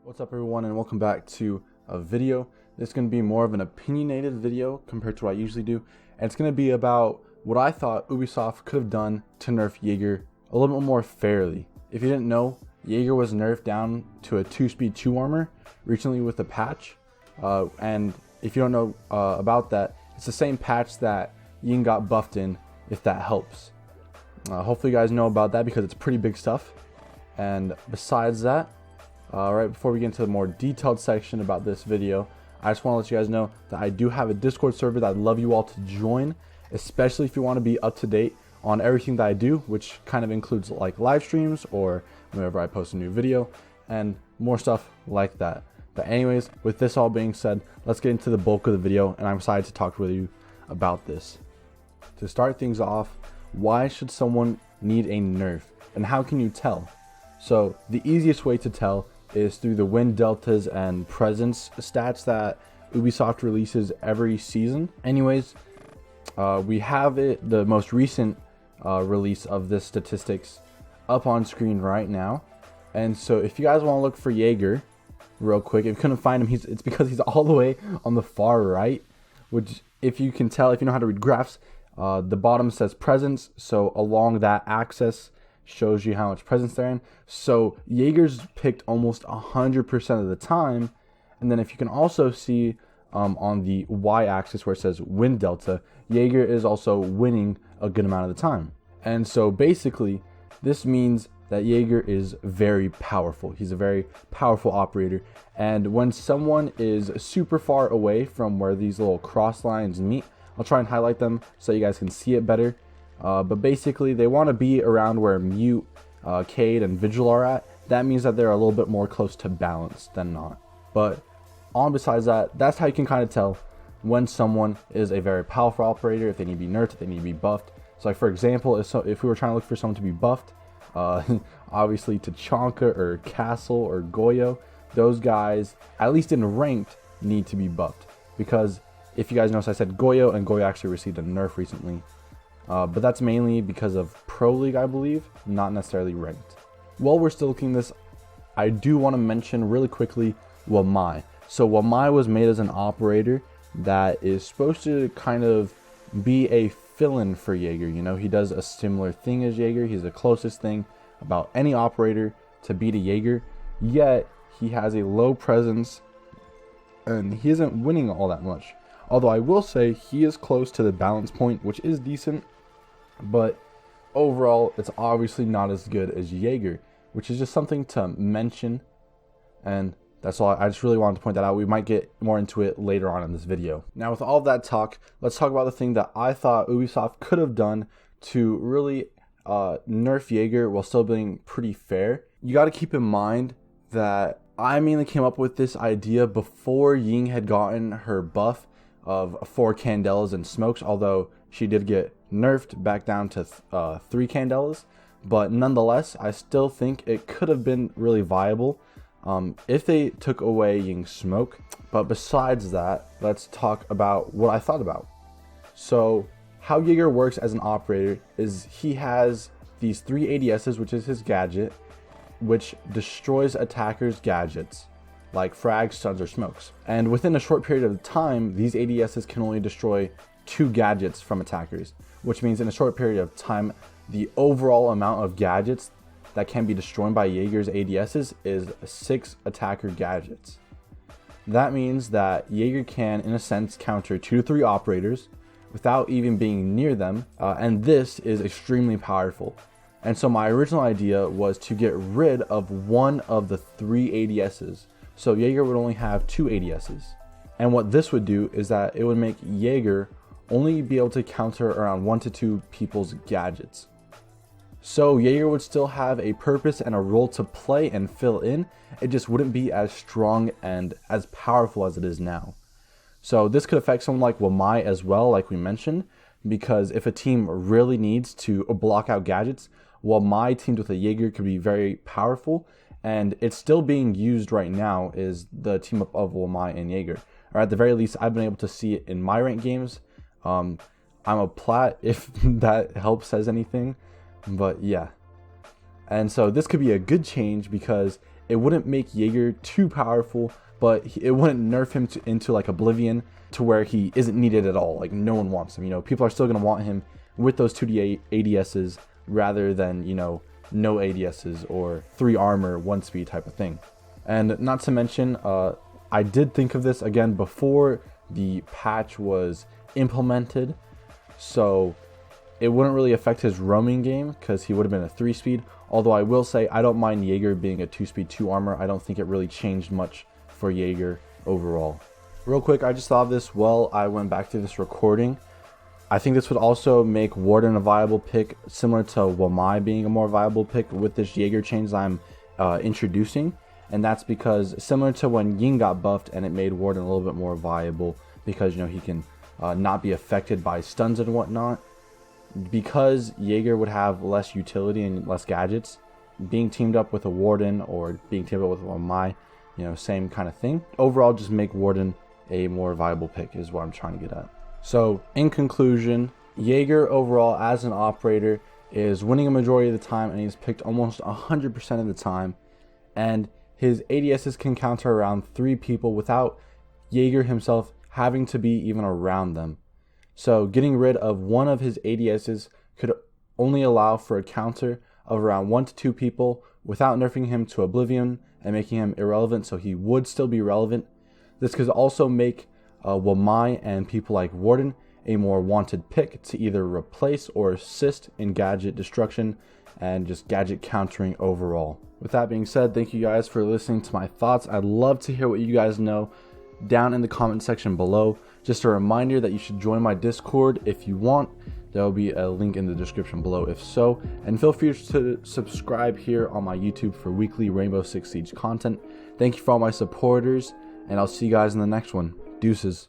What's up everyone, and welcome back to a video. This is going to be more of an opinionated video compared to what I usually do, and it's going to be about what I thought Ubisoft could have done to nerf Jäger a little bit more fairly. If you didn't know, Jäger was nerfed down to a 2-speed 2 armor recently with a patch, and if you don't know about that, it's the same patch that Ying got buffed in, if that helps. Hopefully you guys know about that because it's pretty big stuff. And besides that, right before we get into the more detailed section about this video, I just want to let you guys know that I do have a Discord server that I'd love you all to join, especially if you want to be up to date on everything that I do, which kind of includes like live streams or whenever I post a new video and more stuff like that. But anyways, with this all being said, let's get into the bulk of the video, and I'm excited to talk with you about this. To start things off, why should someone need a nerf, and how can you tell? So the easiest way to tell is through the win deltas and presence stats that Ubisoft releases every season. Anyways, we have the most recent release of this statistics up on screen right now. And so if you guys want to look for Jäger real quick, if you couldn't find him, it's because he's all the way on the far right, which if you can tell, if you know how to read graphs, the bottom says presence, so along that axis shows you how much presence they're in. So Jäger's picked almost 100% of the time. And then if you can also see on the y-axis where it says win delta, Jäger is also winning a good amount of the time. And so basically this means that Jäger is very powerful. He's a very powerful operator, and when someone is super far away from where these little cross lines meet, I'll try and highlight them so you guys can see it better. But basically they want to be around where Mute, Cade, and Vigil are at. That means that they're a little bit more close to balance than not. But besides that, that's how you can kind of tell when someone is a very powerful operator, if they need to be nerfed, if they need to be buffed. So like for example, if we were trying to look for someone to be buffed, obviously Tachanka or Castle or Goyo, those guys, at least in ranked, need to be buffed. Because if you guys notice, I said Goyo, and Goyo actually received a nerf recently. But that's mainly because of Pro League, I believe, not necessarily ranked. While we're still looking at this, I do want to mention really quickly Wamai. So Wamai was made as an operator that is supposed to kind of be a fill-in for Jäger. You know, he does a similar thing as Jäger. He's the closest thing about any operator to beat a Jäger, yet he has a low presence and he isn't winning all that much. Although I will say he is close to the balance point, which is decent, but overall it's obviously not as good as Jäger, which is just something to mention, and that's all. I just really wanted to point that out. We might get more into it later on in this video. Now with all of that talk, let's talk about the thing that I thought Ubisoft could have done to really nerf Jäger while still being pretty fair. You got to keep in mind that I mainly came up with this idea before Ying had gotten her buff of 4 Candelas and smokes, although she did get nerfed back down to 3 Candelas. But nonetheless, I still think it could have been really viable if they took away Ying's smoke. But besides that, let's talk about what I thought about. So how Jäger works as an operator is he has these 3 ADSs, which is his gadget, which destroys attackers' gadgets like frags, stuns, or smokes. And within a short period of time, these ADSs can only destroy 2 gadgets from attackers, which means in a short period of time, the overall amount of gadgets that can be destroyed by Jäger's ADSs is 6 attacker gadgets. That means that Jäger can, in a sense, counter 2 to 3 operators without even being near them, and this is extremely powerful. And so my original idea was to get rid of one of the 3 ADSs. So Jäger would only have 2 ADSs. And what this would do is that it would make Jäger only be able to counter around 1 to 2 people's gadgets. So Jäger would still have a purpose and a role to play and fill in. It just wouldn't be as strong and as powerful as it is now. So this could affect someone like Wamai as well, like we mentioned, because if a team really needs to block out gadgets, Wamai teamed with a Jäger could be very powerful. And it's still being used right now, is the team up of Wamai and Jäger. Or at the very least, I've been able to see it in my ranked games. I'm a plat, if that helps says anything. But yeah. And so this could be a good change, because it wouldn't make Jäger too powerful, but it wouldn't nerf him into like Oblivion to where he isn't needed at all. Like no one wants him. You know, people are still going to want him with those 2D ADSs rather than, you know, no ADSs or 3 armor, 1 speed type of thing. And not to mention, I did think of this again before the patch was implemented, so it wouldn't really affect his roaming game because he would have been a 3 speed. Although I will say I don't mind Jäger being a 2 speed 2 armor. I don't think it really changed much for Jäger overall. Real quick, I just thought of this while I went back to this recording. I think this would also make Warden a viable pick, similar to Wamai being a more viable pick with this Jäger change that I'm introducing. And that's because similar to when Ying got buffed and it made Warden a little bit more viable because, you know, he can not be affected by stuns and whatnot. Because Jäger would have less utility and less gadgets, being teamed up with a Warden or being teamed up with Wamai, you know, same kind of thing. Overall, just make Warden a more viable pick is what I'm trying to get at. So in conclusion, Jäger overall as an operator is winning a majority of the time, and he's picked almost 100% of the time, and his ADSs can counter around 3 people without Jäger himself having to be even around them. So getting rid of one of his ADSs could only allow for a counter of around 1 to 2 people without nerfing him to Oblivion and making him irrelevant, so he would still be relevant. This could also make Wamai and people like Warden a more wanted pick to either replace or assist in gadget destruction and just gadget countering overall. With that being said, thank you guys for listening to my thoughts. I'd love to hear what you guys know down in the comment section below. Just a reminder that you should join my Discord if you want. There will be a link in the description below if so. And feel free to subscribe here on my YouTube for weekly Rainbow Six Siege content. Thank you for all my supporters, and I'll see you guys in the next one. Deuces.